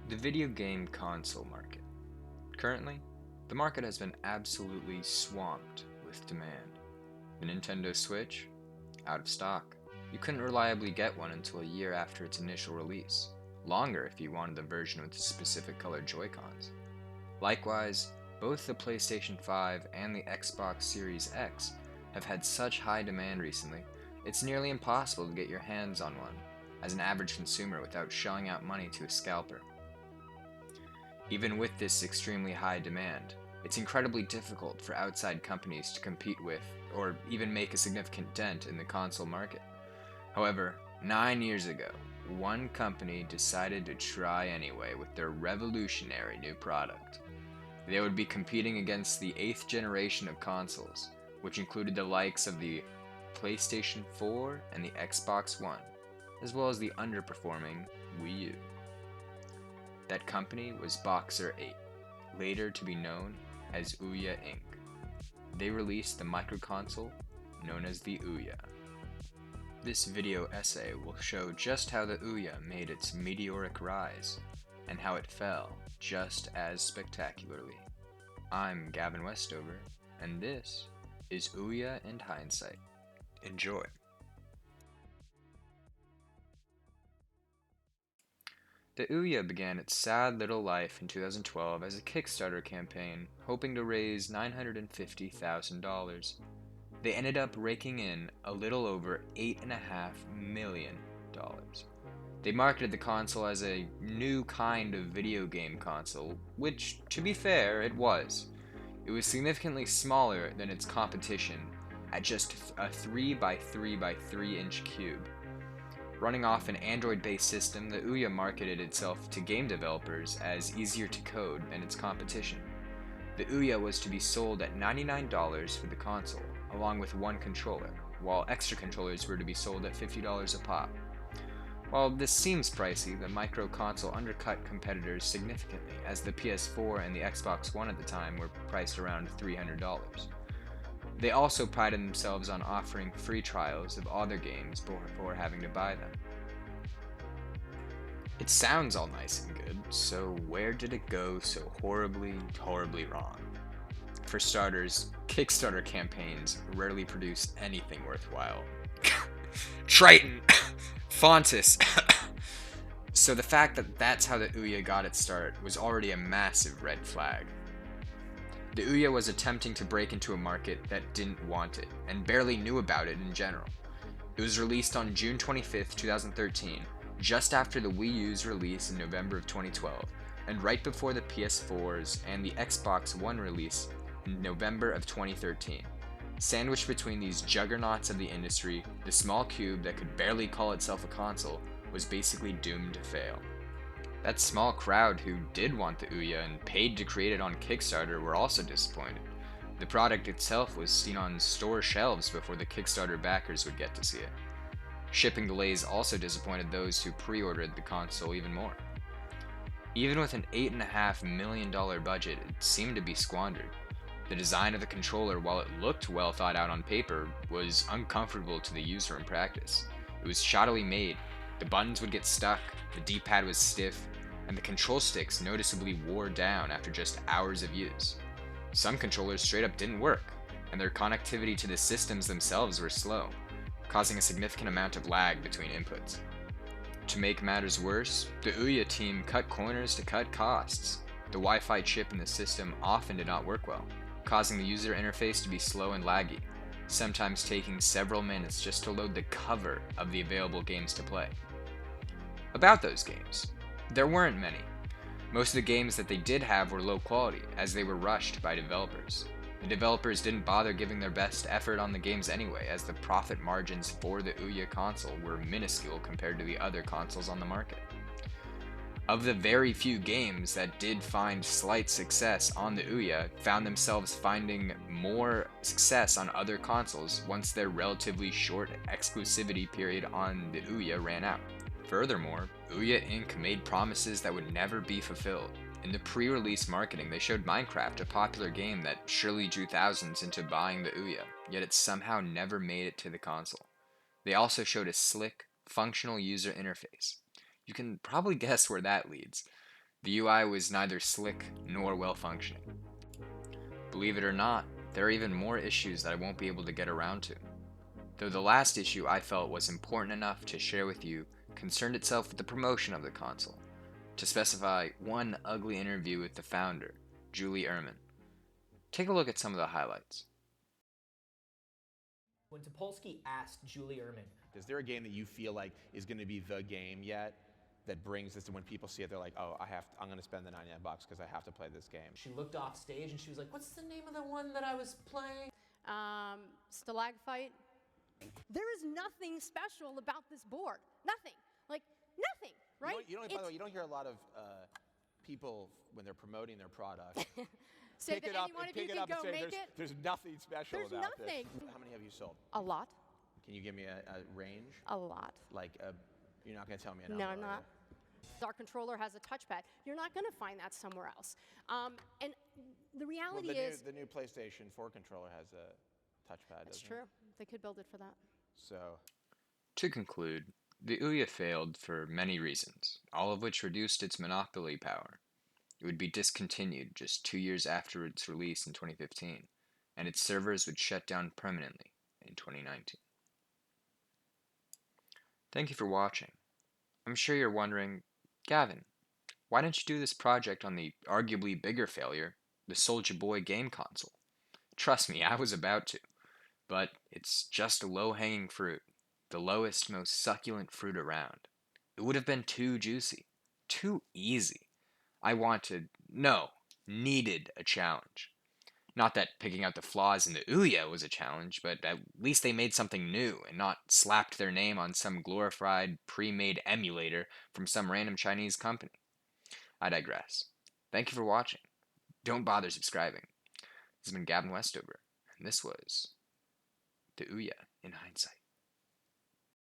The video game console market. Currently, the market has been absolutely swamped with demand. The Nintendo Switch? Out of stock. You couldn't reliably get one until a year after its initial release, longer if you wanted the version with the specific colored Joy-Cons. Likewise, both the PlayStation 5 and the Xbox Series X have had such high demand recently, it's nearly impossible to get your hands on one as an average consumer without shelling out money to a scalper. Even with this extremely high demand, it's incredibly difficult for outside companies to compete with or even make a significant dent in the console market. However, 9 years ago, one company decided to try anyway with their revolutionary new product. They would be competing against the 8th generation of consoles, which included the likes of the PlayStation 4 and the Xbox One, as well as the underperforming Wii U. That company was Boxer 8, later to be known as Ouya Inc. They released the microconsole known as the Ouya. This video essay will show just how the Ouya made its meteoric rise, and how it fell just as spectacularly. I'm Gavin Westover, and this is Ouya and Hindsight. Enjoy! The Ouya began its sad little life in 2012 as a Kickstarter campaign, hoping to raise $950,000. They ended up raking in a little over $8.5 million. They marketed the console as a new kind of video game console, which, to be fair, it was. It was significantly smaller than its competition, at just a 3 by 3 by 3 inch cube. Running off an Android-based system, the Ouya marketed itself to game developers as easier to code than its competition. The Ouya was to be sold at $99 for the console, along with one controller, while extra controllers were to be sold at $50 a pop. While this seems pricey, the micro console undercut competitors significantly, as the PS4 and the Xbox One at the time were priced around $300. They also prided themselves on offering free trials of other games before having to buy them. It sounds all nice and good, so where did it go so horribly wrong? For starters, Kickstarter campaigns rarely produce anything worthwhile. Triton! Fontus! So the fact that that's how the Ouya got its start was already a massive red flag. The Ouya was attempting to break into a market that didn't want it, and barely knew about it in general. It was released on June 25th, 2013, just after the Wii U's release in November of 2012, and right before the PS4's and the Xbox One release in November of 2013. Sandwiched between these juggernauts of the industry, the small cube that could barely call itself a console was basically doomed to fail. That small crowd who did want the Ouya and paid to create it on Kickstarter were also disappointed. The product itself was seen on store shelves before the Kickstarter backers would get to see it. Shipping delays also disappointed those who pre-ordered the console even more. Even with an $8.5 million budget, it seemed to be squandered. The design of the controller, while it looked well thought out on paper, was uncomfortable to the user in practice. It was shoddily made, the buttons would get stuck, the D-pad was stiff, and the control sticks noticeably wore down after just hours of use. Some controllers straight up didn't work, and their connectivity to the systems themselves were slow, causing a significant amount of lag between inputs. To make matters worse, the Ouya team cut corners to cut costs. The Wi-Fi chip in the system often did not work well, causing the user interface to be slow and laggy, sometimes taking several minutes just to load the cover of the available games to play. About those games, there weren't many. Most of the games that they did have were low quality, as they were rushed by developers. The developers didn't bother giving their best effort on the games anyway, as the profit margins for the Ouya console were minuscule compared to the other consoles on the market. Of the very few games that did find slight success on the Ouya, found themselves finding more success on other consoles once their relatively short exclusivity period on the Ouya ran out. Furthermore, Ouya Inc. made promises that would never be fulfilled. In the pre-release marketing, they showed Minecraft, a popular game that surely drew thousands into buying the Ouya, yet it somehow never made it to the console. They also showed a slick, functional user interface. You can probably guess where that leads. The UI was neither slick nor well functioning. Believe it or not, there are even more issues that I won't be able to get around to. Though the last issue I felt was important enough to share with you concerned itself with the promotion of the console, to specify one ugly interview with the founder, Julie Ehrman. Take a look at some of the highlights. When Topolsky asked Julie Ehrman, is there a game that you feel like is going to be the game yet that brings this to when people see it, they're like, oh, I'm going to spend the $99 because I have to play this game? she looked off stage and she was like, what's the name of the one that I was playing? Stalagmite. There is nothing special about this board. Nothing. Like, nothing, right? By the way, you don't hear a lot of people when they're promoting their product Say pick that it up anyone and of you pick it can up go and say make it. there's nothing special There's about nothing. this. How many have you sold? A lot. Can you give me a range? A lot. Like, you're not going to tell me a No, number, I'm not. Our controller has a touchpad. You're not going to find that somewhere else. And the reality is... the new PlayStation 4 controller has a touchpad, That's doesn't true. it? They could build it for that. So, To conclude, the Ouya failed for many reasons, all of which reduced its monopoly power. It would be discontinued just 2 years after its release in 2015, and its servers would shut down permanently in 2019. Thank you for watching. I'm sure you're wondering, Gavin, why didn't you do this project on the arguably bigger failure, the Soulja Boy game console? Trust me, I was about to, but it's just low-hanging fruit, the lowest, most succulent fruit around. It would have been too juicy, too easy. I needed a challenge. Not that picking out the flaws in the Ouya was a challenge, but at least they made something new and not slapped their name on some glorified, pre-made emulator from some random Chinese company. I digress. Thank you for watching. Don't bother subscribing. This has been Gavin Westover, and this was the Ouya in Hindsight.